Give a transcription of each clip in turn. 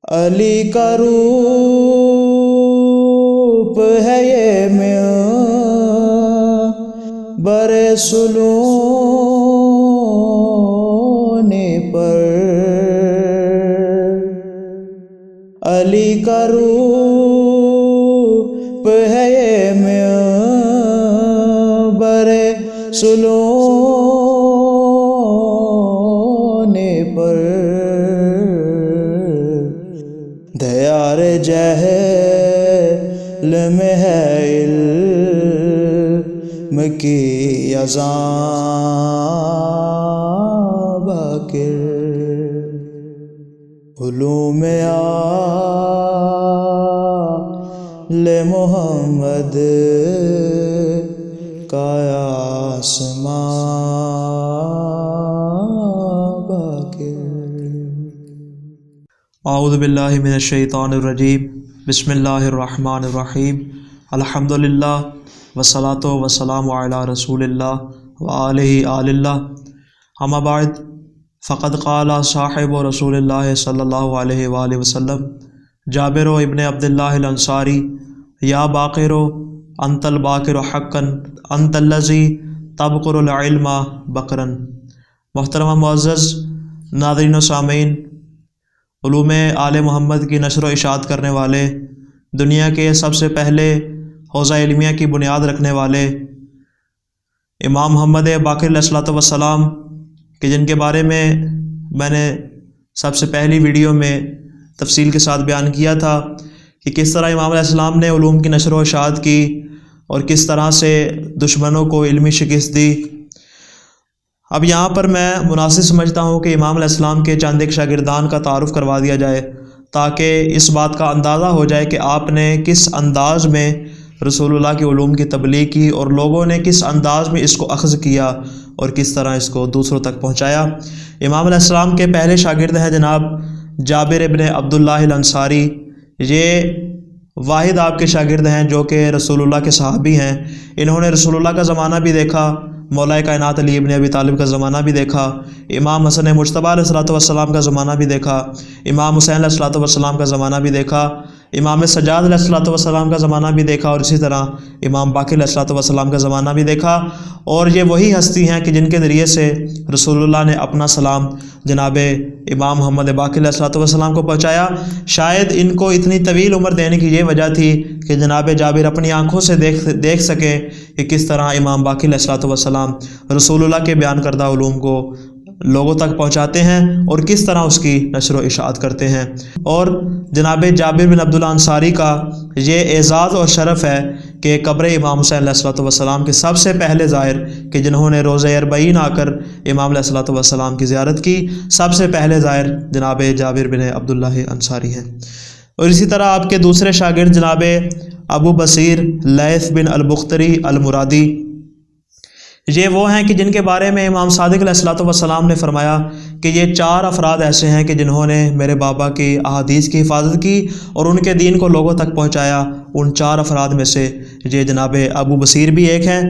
علی کا روپ ہے یہ منبر سلونے پر، علی کا روپ ہے یہ منبر سلونے پر، دیار جہل میں ہے علم کی اذان باقر، علوم آل محمد کا آسمان باقر۔ اعوذ باللہ من الشیطان الرجیم، بسم اللہ الرحمن الرحیم، الحمدللہ والصلاۃ والسلام علی رسول اللہ وآلہ آل اللہ، اما بعد فقد قال صاحب رسول اللہ صلی اللہ علیہ وآلہ وسلم جابر ابن عبداللہ الانصاری، یا باقر انت الباقر حقا انت الذی تبقر العلم بقرا۔ محترم معزز ناظرین و سامعین، علوم آل محمد کی نشر و اشاعت کرنے والے، دنیا کے سب سے پہلے حوزہ علمیہ کی بنیاد رکھنے والے امام محمد باقر علیہ السلام کہ جن کے بارے میں نے سب سے پہلی ویڈیو میں تفصیل کے ساتھ بیان کیا تھا کہ کس طرح امام علیہ السلام نے علوم کی نشر و اشاعت کی اور کس طرح سے دشمنوں کو علمی شکست دی۔ اب یہاں پر میں مناسب سمجھتا ہوں کہ امام علیہ السلام کے چند ایک شاگردان کا تعارف کروا دیا جائے، تاکہ اس بات کا اندازہ ہو جائے کہ آپ نے کس انداز میں رسول اللہ کے علوم کی تبلیغ کی اور لوگوں نے کس انداز میں اس کو اخذ کیا اور کس طرح اس کو دوسروں تک پہنچایا۔ امام علیہ السلام کے پہلے شاگرد ہیں جناب جابر ابن عبداللہ الانصاری، یہ واحد آپ کے شاگرد ہیں جو کہ رسول اللہ کے صحابی ہیں۔ انہوں نے رسول اللہ کا زمانہ بھی دیکھا، مولا کائنات علی ابن ابی طالب کا زمانہ بھی دیکھا، امام حسن مجتبیٰ علیہ السلام کا زمانہ بھی دیکھا، امام حسین علیہ السلام کا زمانہ بھی دیکھا، امام سجاد علیہ السلام کا زمانہ بھی دیکھا، اور اسی طرح امام باقر علیہ السلام کا زمانہ بھی دیکھا۔ اور یہ وہی ہستی ہیں کہ جن کے ذریعے سے رسول اللہ نے اپنا سلام جناب امام محمد باقر علیہ السلام کو پہنچایا۔ شاید ان کو اتنی طویل عمر دینے کی یہ وجہ تھی کہ جناب جابر اپنی آنکھوں سے دیکھ سکیں کہ کس طرح امام باقر علیہ السلام رسول اللہ کے بیان کردہ علوم کو لوگوں تک پہنچاتے ہیں اور کس طرح اس کی نشر و اشاعت کرتے ہیں۔ اور جناب جابر بن عبداللہ انصاری کا یہ اعزاز اور شرف ہے کہ قبر امام حسین علیہ السلام کے سب سے پہلے زائر کہ جنہوں نے روزہ اربعین آ کر امام علیہ السلام کی زیارت کی، سب سے پہلے زائر جناب جابر بن عبداللہ انصاری ہیں۔ اور اسی طرح آپ کے دوسرے شاگرد جناب ابو بصیر لیث بن البختری المرادی، یہ وہ ہیں کہ جن کے بارے میں امام صادق علیہ السلام نے فرمایا کہ یہ 4 افراد ایسے ہیں کہ جنہوں نے میرے بابا کی احادیث کی حفاظت کی اور ان کے دین کو لوگوں تک پہنچایا۔ ان 4 افراد میں سے یہ جناب ابو بصیر بھی ایک ہیں،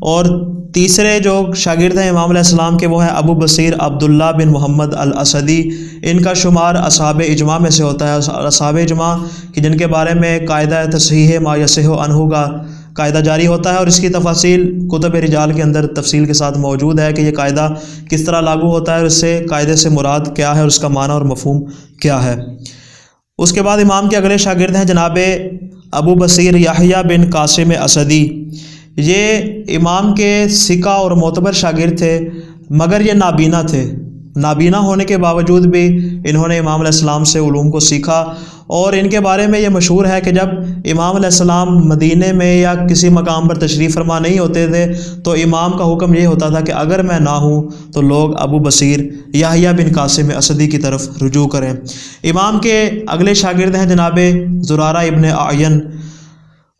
اور تیسرے جو شاگرد ہیں امام علیہ السلام کے وہ ہیں ابو بصیر عبداللہ بن محمد الاسدی۔ ان کا شمار اصحاب اجماع میں سے ہوتا ہے۔ اصحاب اجماع کہ جن کے بارے میں قاعدہ تصحیح ما یصح عنہ کا قاعدہ جاری ہوتا ہے، اور اس کی تفاصیل کتب رجال کے اندر تفصیل کے ساتھ موجود ہے کہ یہ قاعدہ کس طرح لاگو ہوتا ہے اور اس سے قاعدے سے مراد کیا ہے اور اس کا معنی اور مفہوم کیا ہے۔ اس کے بعد امام کے اگلے شاگرد ہیں جناب ابو بصیر یحییٰ بن قاسم اسدی۔ یہ امام کے ثقہ اور معتبر شاگرد تھے، مگر یہ نابینا تھے۔ نابینا ہونے کے باوجود بھی انہوں نے امام علیہ السلام سے علوم کو سیکھا، اور ان کے بارے میں یہ مشہور ہے کہ جب امام علیہ السلام مدینے میں یا کسی مقام پر تشریف فرما نہیں ہوتے تھے تو امام کا حکم یہ ہوتا تھا کہ اگر میں نہ ہوں تو لوگ ابو بصیر یحییٰ بن قاسم اسدی کی طرف رجوع کریں۔ امام کے اگلے شاگرد ہیں جناب زرارہ ابن اعین،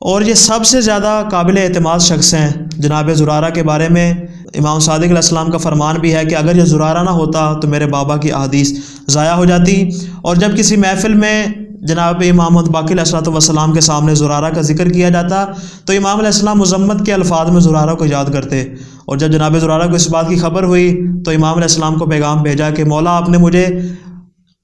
اور یہ سب سے زیادہ قابل اعتماد شخص ہیں۔ جناب زرارہ کے بارے میں امام صادق علیہ السلام کا فرمان بھی ہے کہ اگر یہ زرارہ نہ ہوتا تو میرے بابا کی احادیث ضائع ہو جاتی۔ اور جب کسی محفل میں جناب امام باقر علیہ السلام کے سامنے زرارہ کا ذکر کیا جاتا تو امام علیہ السلام مذمت کے الفاظ میں زرارہ کو یاد کرتے، اور جب جناب زرارہ کو اس بات کی خبر ہوئی تو امام علیہ السلام کو پیغام بھیجا کہ مولا آپ نے مجھے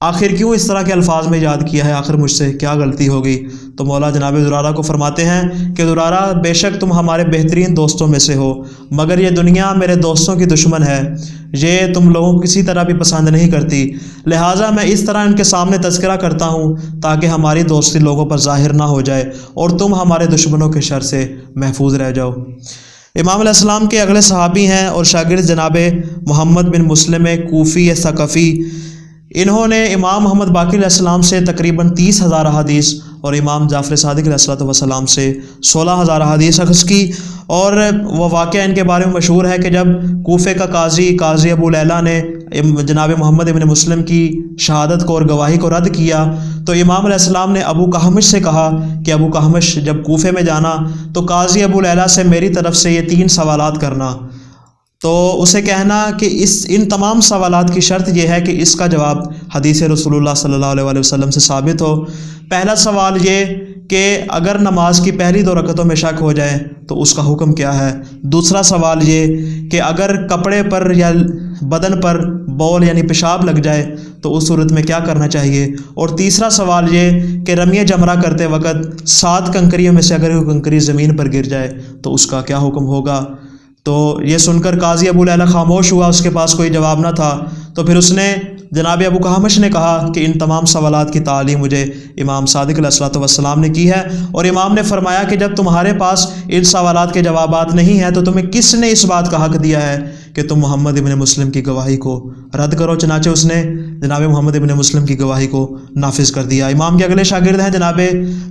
آخر کیوں اس طرح کے الفاظ میں یاد کیا ہے؟ آخر مجھ سے کیا غلطی ہوگی؟ تو مولا جناب زرارہ کو فرماتے ہیں کہ زرارہ بے شک تم ہمارے بہترین دوستوں میں سے ہو، مگر یہ دنیا میرے دوستوں کی دشمن ہے، یہ تم لوگوں کو کسی طرح بھی پسند نہیں کرتی، لہٰذا میں اس طرح ان کے سامنے تذکرہ کرتا ہوں تاکہ ہماری دوستی لوگوں پر ظاہر نہ ہو جائے اور تم ہمارے دشمنوں کے شر سے محفوظ رہ جاؤ۔ امام علیہ السلام کے اگلے صحابی ہیں اور شاگرد جناب محمد بن مسلم کوفی ثقفی۔ انہوں نے امام محمد باقر علیہ السلام سے تقریباً 30,000 احادیث اور امام جعفر صادق علیہ السلام سے 16,000 احادیث اخذ کی، اور وہ واقعہ ان کے بارے میں مشہور ہے کہ جب کوفے کا قاضی ابو لیلہ نے جناب محمد ابن مسلم کی شہادت کو اور گواہی کو رد کیا تو امام علیہ السلام نے ابو کہمش سے کہا کہ ابو کہمش جب کوفے میں جانا تو قاضی ابو لیلہ سے میری طرف سے یہ 3 سوالات کرنا، تو اسے کہنا کہ ان تمام سوالات کی شرط یہ ہے کہ اس کا جواب حدیث رسول اللہ صلی اللہ علیہ وسلم سے ثابت ہو۔ پہلا سوال یہ کہ اگر نماز کی پہلی 2 رکعتوں میں شک ہو جائے تو اس کا حکم کیا ہے؟ دوسرا سوال یہ کہ اگر کپڑے پر یا بدن پر بول یعنی پیشاب لگ جائے تو اس صورت میں کیا کرنا چاہیے؟ اور تیسرا سوال یہ کہ رمی جمرہ کرتے وقت 7 کنکریوں میں سے اگر کوئی کنکری زمین پر گر جائے تو اس کا کیا حکم ہوگا؟ تو یہ سن کر قاضی ابو لیلہ خاموش ہوا، اس کے پاس کوئی جواب نہ تھا، تو پھر اس نے جناب ابو کہمش نے کہا کہ ان تمام سوالات کی تعلیم مجھے امام صادق علیہ السلام نے کی ہے، اور امام نے فرمایا کہ جب تمہارے پاس ان سوالات کے جوابات نہیں ہیں تو تمہیں کس نے اس بات کا حق دیا ہے کہ تم محمد ابن مسلم کی گواہی کو رد کرو؟ چنانچہ اس نے جناب محمد ابن مسلم کی گواہی کو نافذ کر دیا۔ امام کے اگلے شاگرد ہیں جناب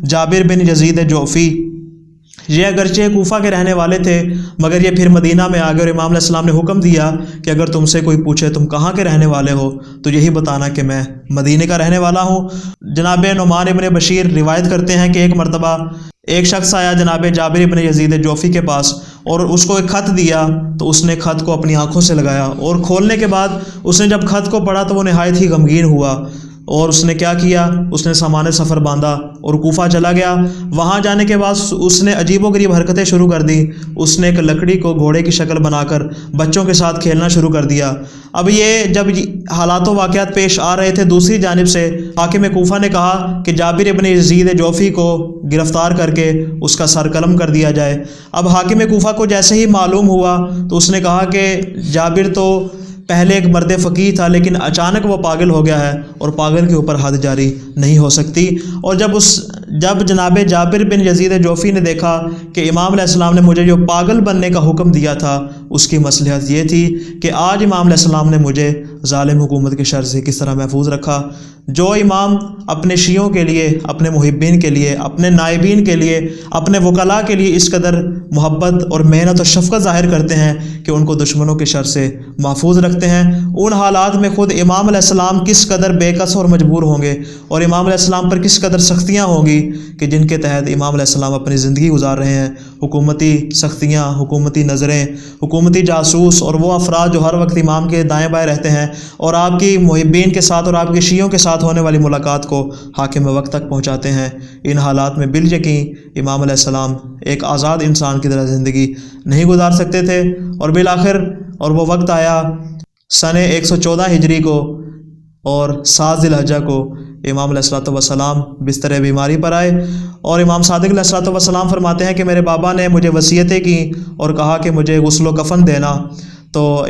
جابر بن یزید جوفی۔ یہ اگرچہ کوفہ کے رہنے والے تھے مگر یہ پھر مدینہ میں آ گئے، اور امام علیہ السلام نے حکم دیا کہ اگر تم سے کوئی پوچھے تم کہاں کے رہنے والے ہو تو یہی بتانا کہ میں مدینے کا رہنے والا ہوں۔ جناب نعمان ابن بشیر روایت کرتے ہیں کہ ایک مرتبہ ایک شخص آیا جناب جابر ابن یزید جوفی کے پاس اور اس کو ایک خط دیا، تو اس نے خط کو اپنی آنکھوں سے لگایا اور کھولنے کے بعد اس نے جب خط کو پڑھا تو وہ نہایت ہی غمگین ہوا، اور اس نے کیا کیا؟ اس نے سامان سفر باندھا اور کوفہ چلا گیا۔ وہاں جانے کے بعد اس نے عجیب و غریب حرکتیں شروع کر دیں۔ اس نے ایک لکڑی کو گھوڑے کی شکل بنا کر بچوں کے ساتھ کھیلنا شروع کر دیا۔ اب یہ جب حالات و واقعات پیش آ رہے تھے، دوسری جانب سے حاکم کوفہ نے کہا کہ جابر ابن یزید جوفی کو گرفتار کر کے اس کا سر قلم کر دیا جائے۔ اب حاکم کوفہ کو جیسے ہی معلوم ہوا تو اس نے کہا کہ جابر تو پہلے ایک مرد فقیہ تھا لیکن اچانک وہ پاگل ہو گیا ہے اور پاگل کے اوپر حد جاری نہیں ہو سکتی۔ اور جب جناب جابر بن یزید جوفی نے دیکھا کہ امام علیہ السلام نے مجھے جو پاگل بننے کا حکم دیا تھا اس کی مصلحت یہ تھی کہ آج امام علیہ السلام نے مجھے ظالم حکومت کے شر سے کس طرح محفوظ رکھا۔ جو امام اپنے شیعوں کے لیے، اپنے محبین کے لیے، اپنے نائبین کے لیے، اپنے وکلاء کے لیے اس قدر محبت اور محنت اور شفقت ظاہر کرتے ہیں کہ ان کو دشمنوں کے شر سے محفوظ رکھتے ہیں، ان حالات میں خود امام علیہ السلام کس قدر بے کس اور مجبور ہوں گے اور امام علیہ السلام پر کس قدر سختیاں ہوں گی کہ جن کے تحت امام علیہ السلام اپنی زندگی گزار رہے ہیں۔ حکومتی سختیاں، حکومتی نظریں، حکومتی جاسوس اور وہ افراد جو ہر وقت امام کے دائیں بائیں رہتے ہیں اور آپ کی محبین کے ساتھ اور آپ کے شیعوں کے ساتھ ہونے والی ملاقات کو حاکم وقت تک پہنچاتے ہیں۔ ان حالات میں بالیقین امام علیہ السلام ایک آزاد انسان کی طرح زندگی نہیں گزار سکتے تھے، اور بالآخر وہ وقت آیا سن 114 ہجری کو اور 7 ذیلحجہ کو امام علیہ السلام بستر بیماری پر آئے، اور امام صادق علیہ السلام فرماتے ہیں کہ میرے بابا نے مجھے وصیتیں کی اور کہا کہ مجھے غسل و کفن دینا۔ تو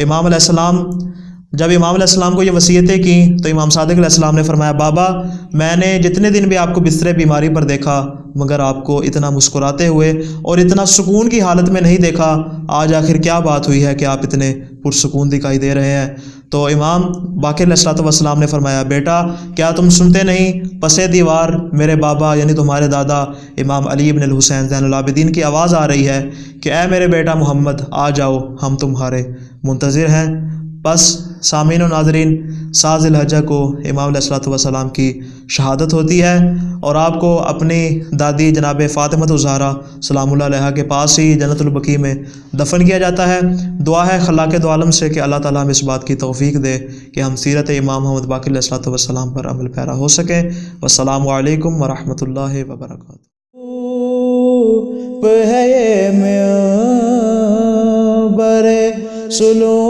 جب امام علیہ السلام کو یہ وصیتیں کی تو امام صادق علیہ السلام نے فرمایا، بابا میں نے جتنے دن بھی آپ کو بستر بیماری پر دیکھا مگر آپ کو اتنا مسکراتے ہوئے اور اتنا سکون کی حالت میں نہیں دیکھا، آج آخر کیا بات ہوئی ہے کہ آپ اتنے پرسکون دکھائی دے رہے ہیں؟ تو امام باقر علیہ السلام نے فرمایا، بیٹا کیا تم سنتے نہیں؟ پسے دیوار میرے بابا یعنی تمہارے دادا امام علی بن الحسین زین العابدین کی آواز آ رہی ہے کہ اے میرے بیٹا محمد آ جاؤ، ہم تمہارے منتظر ہیں۔ بس سامعین و ناظرین، 7 ذیلحجہ کو امام علیہ السلام کی شہادت ہوتی ہے اور آپ کو اپنی دادی جناب فاطمہ الزہرا سلام اللہ علیہا کے پاس ہی جنت البقیع میں دفن کیا جاتا ہے۔ دعا ہے خلاق دو عالم سے کہ اللہ تعالیٰ ہمیں اس بات کی توفیق دے کہ ہم سیرت امام محمد باقر علیہ السلام پر عمل پیرا ہو سکیں۔ والسلام علیکم ورحمۃ اللہ وبرکاتہ۔ سلونے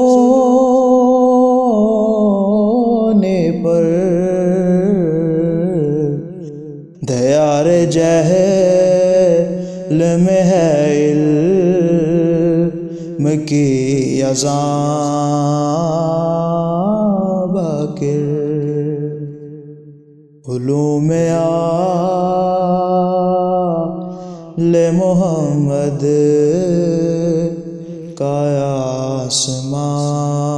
پر جہل میں ہے علم کی اذان باقر، علوم آل محمد کا آسمان